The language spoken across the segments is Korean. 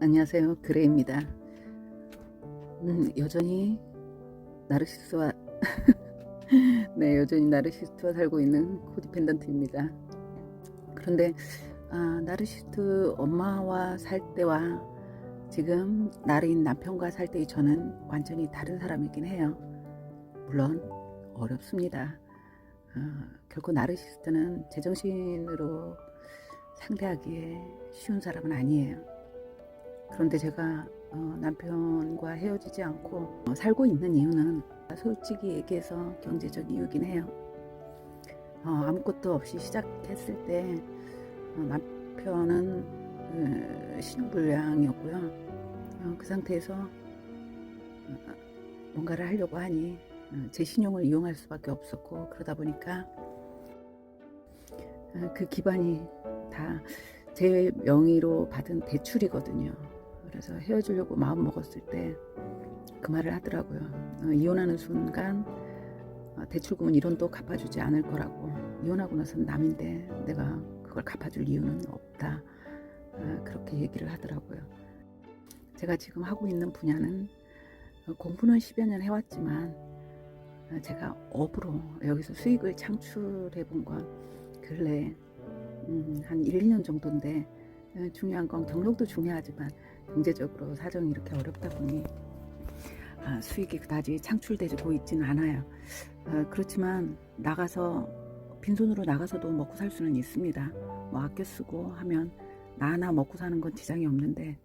안녕하세요. 그레입니다. 여전히 나르시스와 네, 여전히 나르시스트와 살고 있는 코디펜던트입니다. 그런데 나르시스트 엄마와 살 때와 지금 나르인 남편과 살 때의 저는 완전히 다른 사람이긴 해요. 물론 어렵습니다. 결코 나르시스트는 제정신으로 상대하기에 쉬운 사람은 아니에요. 그런데 제가 남편과 헤어지지 않고 살고 있는 이유는 솔직히 얘기해서 경제적 이유긴 해요. 아무것도 없이 시작했을 때 남편은 신용불량이었고요. 그 상태에서 뭔가를 하려고 하니 제 신용을 이용할 수밖에 없었고, 그러다 보니까 그 기반이 다 제 명의로 받은 대출이거든요. 그래서 헤어지려고 마음 먹었을 때 그 말을 하더라고요. 이혼하는 순간 대출금은 1원도 갚아주지 않을 거라고. 이혼하고 나서는 남인데 내가 그걸 갚아줄 이유는 없다. 그렇게 얘기를 하더라고요. 제가 지금 하고 있는 분야는 공부는 10여 년 해왔지만 제가 업으로 여기서 수익을 창출해 본 건 근래 한 1, 2년 정도인데, 중요한 건 경력도 중요하지만 경제적으로 사정이 이렇게 어렵다 보니 수익이 그다지 창출되고 있지는 않아요. 그렇지만 나가서 빈손으로 나가서도 먹고 살 수는 있습니다. 뭐 아껴 쓰고 하면 나 하나 먹고 사는 건 지장이 없는데,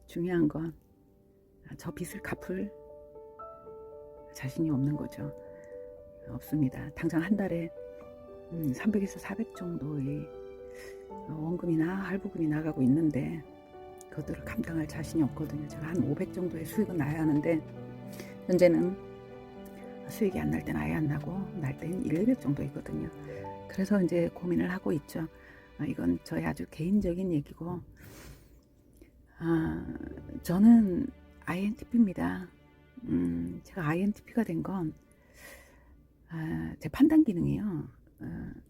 중요한 건 저 빚을 갚을 자신이 없는 거죠. 없습니다. 당장 한 달에 300에서 400 정도의 원금이나 할부금이 나가고 있는데 그것들을 감당할 자신이 없거든요. 제가 한 500 정도의 수익은 나야 하는데 현재는 수익이 안 날 땐 아예 안 나고 날 땐 100 정도 있거든요. 그래서 이제 고민을 하고 있죠. 이건 저의 아주 개인적인 얘기고, 저는 INTP입니다. 제가 INTP가 된 건 제 판단 기능이요.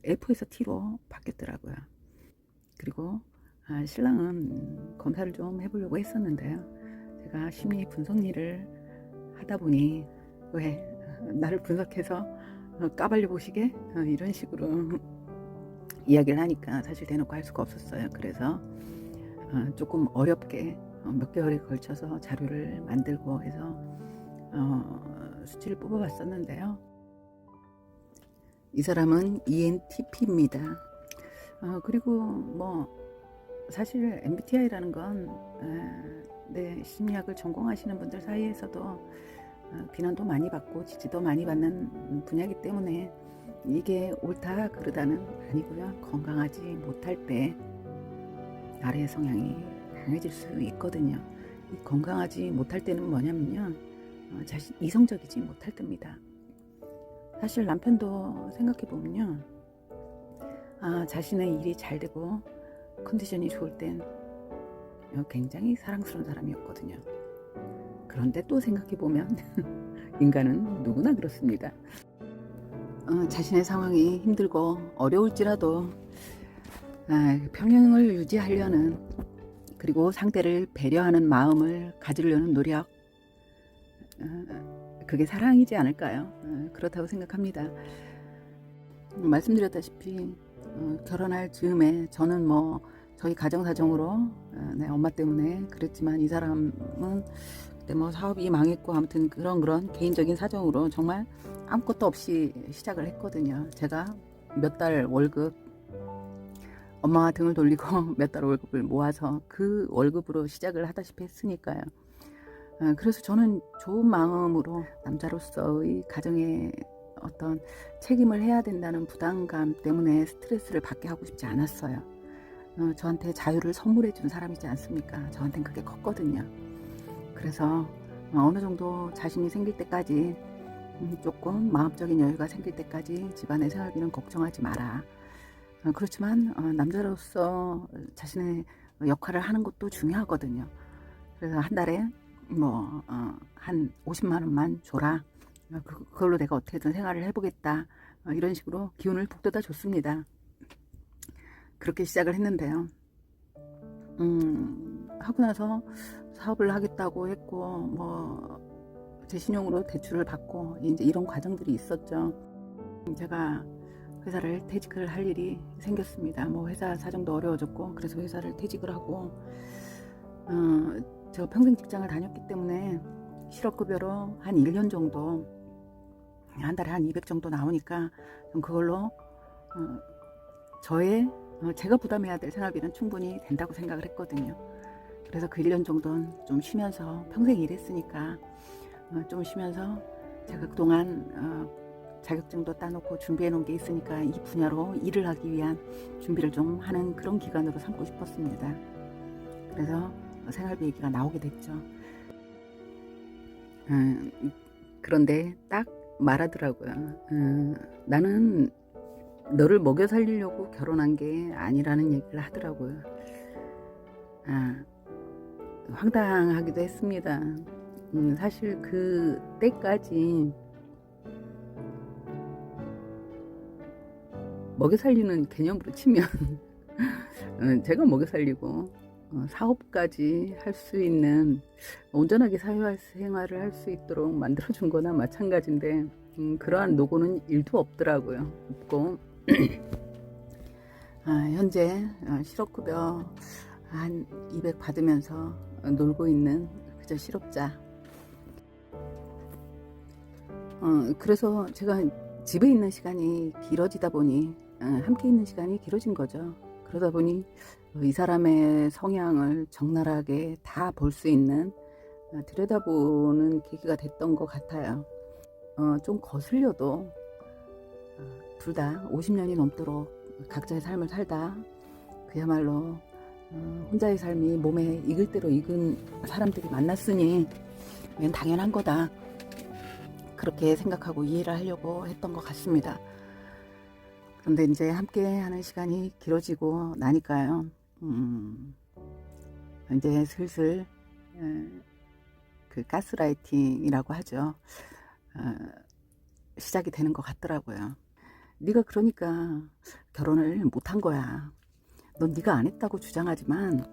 F에서 T로 바뀌었더라고요. 그리고 신랑은 검사를 좀 해보려고 했었는데요. 제가 심리 분석 일을 하다 보니 왜 나를 분석해서 까발려 보시게 이런 식으로 이야기를 하니까 사실 대놓고 할 수가 없었어요. 그래서 조금 어렵게 몇 개월에 걸쳐서 자료를 만들고 해서 수치를 뽑아봤었는데요. 이 사람은 ENTP입니다. 그리고 뭐 사실 MBTI라는 건 심리학을 전공하시는 분들 사이에서도 비난도 많이 받고 지지도 많이 받는 분야이기 때문에 이게 옳다 그르다는 아니고요. 건강하지 못할 때 나래의 성향이 강해질 수 있거든요. 이 건강하지 못할 때는 뭐냐면요, 자신 이성적이지 못할 때입니다. 사실 남편도 생각해보면요, 자신의 일이 잘 되고 컨디션이 좋을 땐 굉장히 사랑스러운 사람이었거든요. 그런데 또 생각해보면 인간은 누구나 그렇습니다. 자신의 상황이 힘들고 어려울지라도 평형을 유지하려는, 그리고 상대를 배려하는 마음을 가지려는 노력, 그게 사랑이지 않을까요? 그렇다고 생각합니다. 말씀드렸다시피 결혼할 즈음에 저는 뭐 저희 가정 사정으로 엄마 때문에 그랬지만, 이 사람은 그때 뭐 사업이 망했고 아무튼 그런 개인적인 사정으로 정말 아무것도 없이 시작을 했거든요. 제가 몇 달 월급, 엄마가 등을 돌리고 몇 달 월급을 모아서 그 월급으로 시작을 하다시피 했으니까요. 그래서 저는 좋은 마음으로 남자로서의 가정에 어떤 책임을 해야 된다는 부담감 때문에 스트레스를 받게 하고 싶지 않았어요. 저한테 자유를 선물해 준 사람이지 않습니까? 저한테는 그게 컸거든요. 그래서 어느 정도 자신이 생길 때까지, 조금 마음적인 여유가 생길 때까지 집안의 생활비는 걱정하지 마라. 그렇지만 남자로서 자신의 역할을 하는 것도 중요하거든요. 그래서 한 달에 뭐 한 50만 원만 줘라. 그걸로 내가 어떻게든 생활을 해보겠다. 이런 식으로 기운을 북돋아 줬습니다. 그렇게 시작을 했는데요. 하고 나서 사업을 하겠다고 했고 뭐 재신용으로 대출을 받고 이제 이런 과정들이 있었죠. 제가 회사를 퇴직을 할 일이 생겼습니다. 뭐 회사 사정도 어려워졌고 그래서 회사를 퇴직을 하고 제가 평생 직장을 다녔기 때문에 실업급여로 한 1년 정도 한 달에 한 200 정도 나오니까 그걸로 저의 제가 부담해야 될 생활비는 충분히 된다고 생각을 했거든요. 그래서 그 1년 정도는 좀 쉬면서 평생 일했으니까 좀 쉬면서 제가 그동안 자격증도 따놓고 준비해 놓은 게 있으니까 이 분야로 일을 하기 위한 준비를 좀 하는 그런 기간으로 삼고 싶었습니다. 그래서 생활비 얘기가 나오게 됐죠. 그런데 딱 말하더라고요. 나는 너를 먹여 살리려고 결혼한 게 아니라는 얘기를 하더라고요. 황당하기도 했습니다. 사실 그 때까지 먹여 살리는 개념으로 치면 제가 먹여 살리고 사업까지 할 수 있는 온전하게 사회생활을 할 수 있도록 만들어준 거나 마찬가지인데 그러한 노고는 1도 없더라고요. 없고 현재 실업급여 한 200 받으면서 놀고 있는 그저 실업자. 그래서 제가 집에 있는 시간이 길어지다 보니 함께 있는 시간이 길어진 거죠. 그러다 보니 이 사람의 성향을 적나라하게 다 볼 수 있는 들여다보는 계기가 됐던 것 같아요. 좀 거슬려도 둘 다 50년이 넘도록 각자의 삶을 살다 그야말로 혼자의 삶이 몸에 익을 대로 익은 사람들이 만났으니 이건 당연한 거다. 그렇게 생각하고 이해를 하려고 했던 것 같습니다. 그런데 이제 함께 하는 시간이 길어지고 나니까요. 이제 슬슬 그 가스라이팅이라고 하죠. 시작이 되는 것 같더라고요. 네가 그러니까 결혼을 못한 거야. 넌 네가 안 했다고 주장하지만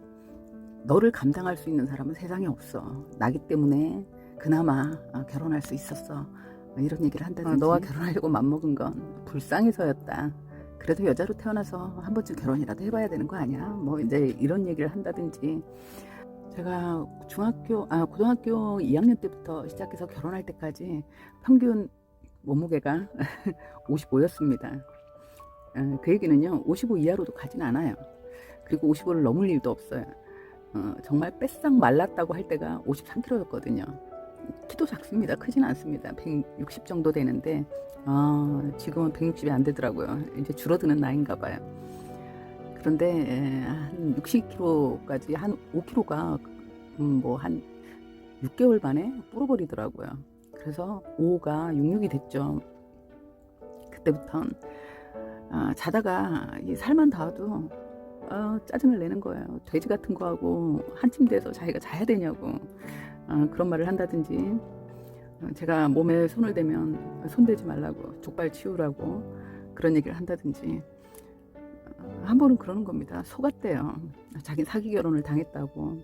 너를 감당할 수 있는 사람은 세상에 없어. 나기 때문에 그나마 결혼할 수 있었어. 이런 얘기를 한다든지 너와 결혼하려고 맘먹은 건 불쌍해서였다. 그래도 여자로 태어나서 한 번쯤 결혼이라도 해봐야 되는 거 아니야? 뭐 이제 이런 얘기를 한다든지. 제가 고등학교 2학년 때부터 시작해서 결혼할 때까지 평균 몸무게가 55였습니다. 그 얘기는요 55 이하로도 가진 않아요. 그리고 55를 넘을 일도 없어요. 정말 뺏싹 말랐다고 할 때가 53kg였거든요. 키도 작습니다. 크진 않습니다. 160 정도 되는데 지금은 160이 안 되더라고요. 이제 줄어드는 나이인가 봐요. 그런데 한 60kg까지 한 5kg가 뭐 한 6개월 만에 불어버리더라고요. 그래서 5가 66이 됐죠. 그때부터는 자다가 이 살만 닿아도 짜증을 내는 거예요. 돼지 같은 거 하고 한 침대에서 자기가 자야 되냐고 그런 말을 한다든지, 제가 몸에 손을 대면 손대지 말라고, 족발 치우라고 그런 얘기를 한다든지. 한 번은 그러는 겁니다. 속았대요. 자기 사기 결혼을 당했다고.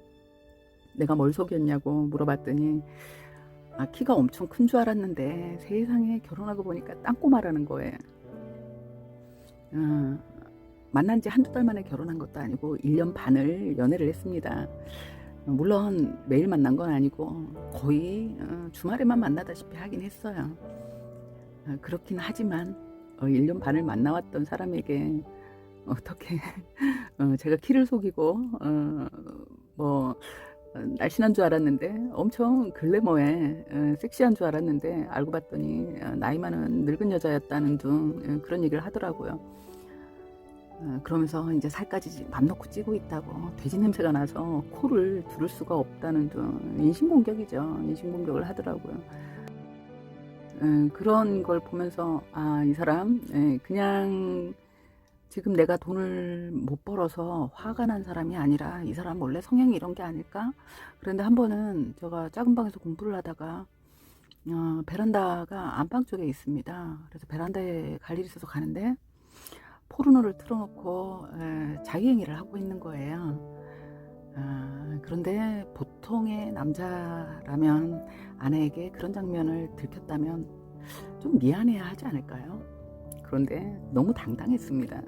내가 뭘 속였냐고 물어봤더니 키가 엄청 큰 줄 알았는데 세상에 결혼하고 보니까 땅꼬마라는 거예요. 만난 지 한두 달 만에 결혼한 것도 아니고 1년 반을 연애를 했습니다. 물론 매일 만난 건 아니고 거의 주말에만 만나다시피 하긴 했어요. 그렇긴 하지만 1년 반을 만나왔던 사람에게 어떻게 제가 키를 속이고 뭐 날씬한 줄 알았는데 엄청 글래머에 섹시한 줄 알았는데 알고 봤더니 나이 많은 늙은 여자였다는 등 그런 얘기를 하더라고요. 그러면서 이제 살까지 맘 놓고 찌고 있다고, 돼지 냄새가 나서 코를 두를 수가 없다는 등 인신공격이죠. 인신공격을 하더라고요. 그런 걸 보면서 이 사람 그냥 지금 내가 돈을 못 벌어서 화가 난 사람이 아니라 이 사람 원래 성향이 이런 게 아닐까? 그런데 한 번은 제가 작은 방에서 공부를 하다가 베란다가 안방 쪽에 있습니다. 그래서 베란다에 갈 일이 있어서 가는데 포르노를 틀어놓고 자기행위를 하고 있는 거예요. 그런데 보통의 남자라면 아내에게 그런 장면을 들켰다면 좀 미안해야 하지 않을까요? 그런데 너무 당당했습니다.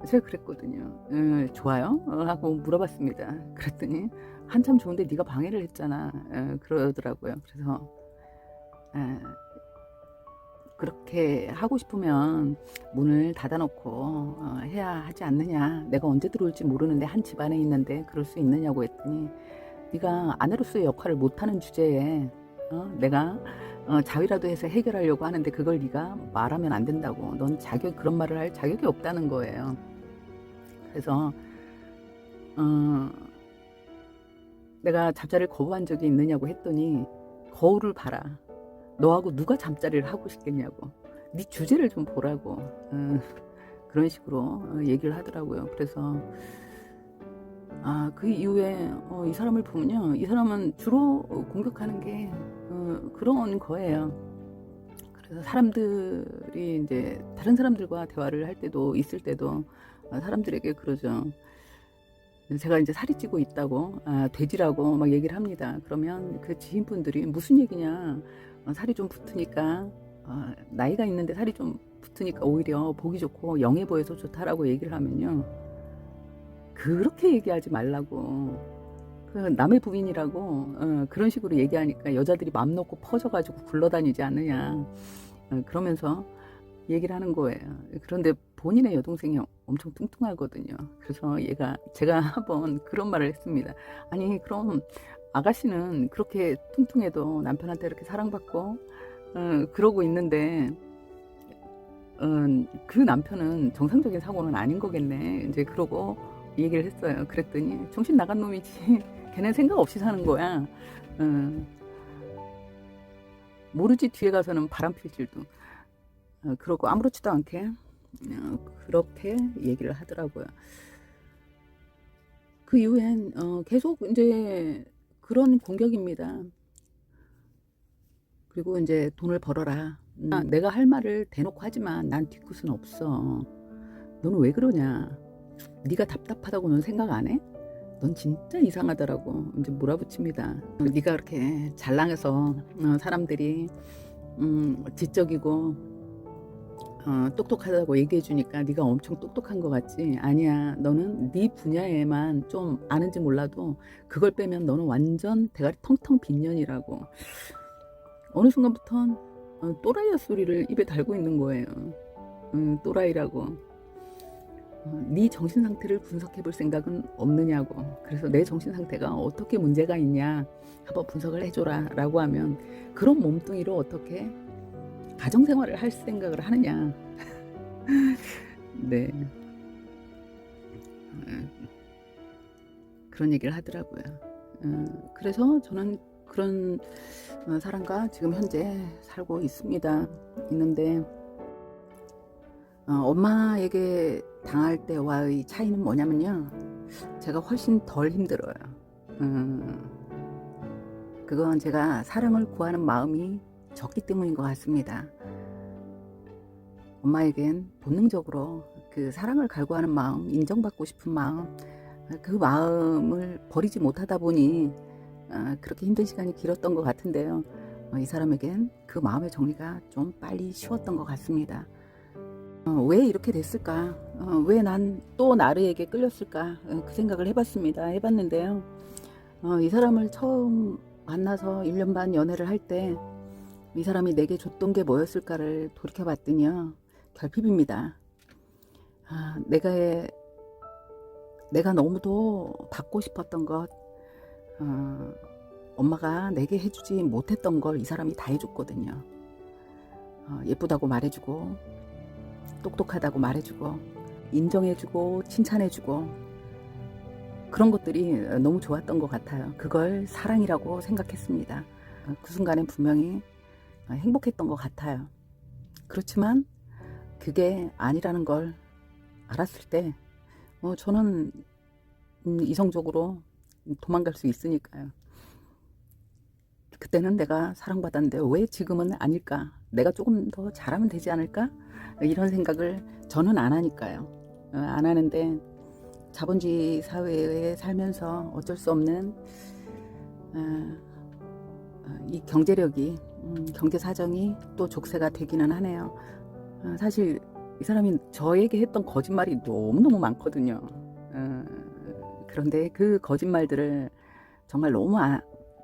제가 그랬거든요. 좋아요? 하고 물어봤습니다. 그랬더니 한참 좋은데 네가 방해를 했잖아. 그러더라고요. 그래서 그렇게 하고 싶으면 문을 닫아놓고 해야 하지 않느냐. 내가 언제 들어올지 모르는데 한 집안에 있는데 그럴 수 있느냐고 했더니 네가 아내로서의 역할을 못하는 주제에 내가 자위라도 해서 해결하려고 하는데 그걸 네가 말하면 안 된다고. 넌 그런 말을 할 자격이 없다는 거예요. 그래서 내가 잠자리를 거부한 적이 있느냐고 했더니 거울을 봐라. 너하고 누가 잠자리를 하고 싶겠냐고. 네 주제를 좀 보라고. 그런 식으로 얘기를 하더라고요. 그래서 그 이후에 이 사람을 보면요, 이 사람은 주로 공격하는 게 그런 거예요. 그래서 사람들이 이제 다른 사람들과 대화를 할 때도 있을 때도 사람들에게 그러죠. 제가 이제 살이 찌고 있다고, 돼지라고 막 얘기를 합니다. 그러면 그 지인분들이 무슨 얘기냐, 살이 좀 붙으니까, 나이가 있는데 살이 좀 붙으니까 오히려 보기 좋고 영해 보여서 좋다라고 얘기를 하면요, 그렇게 얘기하지 말라고. 그 남의 부인이라고 그런 식으로 얘기하니까 여자들이 맘 놓고 퍼져가지고 굴러다니지 않느냐, 그러면서 얘기를 하는 거예요. 그런데 본인의 여동생이 엄청 뚱뚱하거든요. 그래서 제가 한번 그런 말을 했습니다. 아니, 그럼 아가씨는 그렇게 뚱뚱해도 남편한테 이렇게 사랑받고 그러고 있는데 그 남편은 정상적인 사고는 아닌 거겠네. 이제 그러고 얘기를 했어요. 그랬더니 정신 나간 놈이지. 걔는 생각 없이 사는 거야. 모르지 뒤에 가서는 바람 필 줄도. 그러고 아무렇지도 않게 그렇게 얘기를 하더라고요. 그 이후엔 계속 이제 그런 공격입니다. 그리고 이제 돈을 벌어라. 내가 할 말을 대놓고 하지만 난 뒤끝은 없어. 너는 왜 그러냐? 네가 답답하다고 넌 생각 안 해? 넌 진짜 이상하더라고. 이제 몰아붙입니다. 네가 그렇게 잘나서 사람들이 지적이고 똑똑하다고 얘기해 주니까 네가 엄청 똑똑한 것 같지? 아니야. 너는 네 분야에만 좀 아는지 몰라도 그걸 빼면 너는 완전 대가리 텅텅 빈 년이라고. 어느 순간부턴 또라이 소리를 입에 달고 있는 거예요. 또라이라고. 네 정신 상태를 분석해 볼 생각은 없느냐고. 그래서 내 정신 상태가 어떻게 문제가 있냐 한번 분석을 해줘라 라고 하면 그런 몸뚱이로 어떻게 가정생활을 할 생각을 하느냐. 네. 그런 얘기를 하더라고요. 그래서 저는 그런 사람과 지금 현재 살고 있는데 엄마에게 당할 때와의 차이는 뭐냐면요, 제가 훨씬 덜 힘들어요. 그건 제가 사랑을 구하는 마음이 적기 때문인 것 같습니다. 엄마에겐 본능적으로 그 사랑을 갈구하는 마음, 인정받고 싶은 마음, 그 마음을 버리지 못하다 보니 그렇게 힘든 시간이 길었던 것 같은데요. 이 사람에겐 그 마음의 정리가 좀 빨리 쉬웠던 것 같습니다. 왜 이렇게 됐을까? 왜 난 또 나르에게 끌렸을까? 그 생각을 해봤는데요. 이 사람을 처음 만나서 1년 반 연애를 할 때 이 사람이 내게 줬던 게 뭐였을까를 돌이켜봤더니요, 결핍입니다. 내가 너무도 받고 싶었던 것, 엄마가 내게 해주지 못했던 걸 이 사람이 다 해줬거든요. 예쁘다고 말해주고, 똑똑하다고 말해주고, 인정해주고, 칭찬해주고, 그런 것들이 너무 좋았던 것 같아요. 그걸 사랑이라고 생각했습니다. 그 순간엔 분명히 행복했던 것 같아요. 그렇지만 그게 아니라는 걸 알았을 때 저는 이성적으로 도망갈 수 있으니까요. 그때는 내가 사랑받았는데 왜 지금은 아닐까? 내가 조금 더 잘하면 되지 않을까? 이런 생각을 저는 안 하니까요. 안 하는데 자본주의 사회에 살면서 어쩔 수 없는 이 경제력이 경제 사정이 또 족쇄가 되기는 하네요. 사실 이 사람이 저에게 했던 거짓말이 너무너무 많거든요. 그런데 그 거짓말들을 정말 너무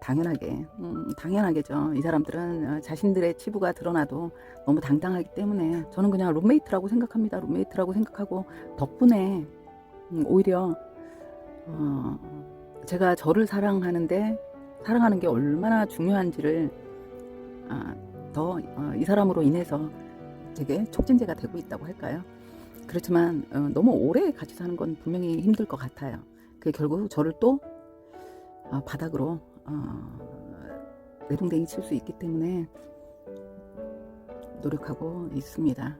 당연하게죠. 이 사람들은 자신들의 치부가 드러나도 너무 당당하기 때문에 저는 그냥 룸메이트라고 생각합니다. 룸메이트라고 생각하고 덕분에 오히려 제가 저를 사랑하는데 사랑하는 게 얼마나 중요한지를 더 이 사람으로 인해서 되게 촉진제가 되고 있다고 할까요? 그렇지만 너무 오래 같이 사는 건 분명히 힘들 것 같아요. 그게 결국 저를 또 바닥으로 내동댕이 칠 수 있기 때문에 노력하고 있습니다.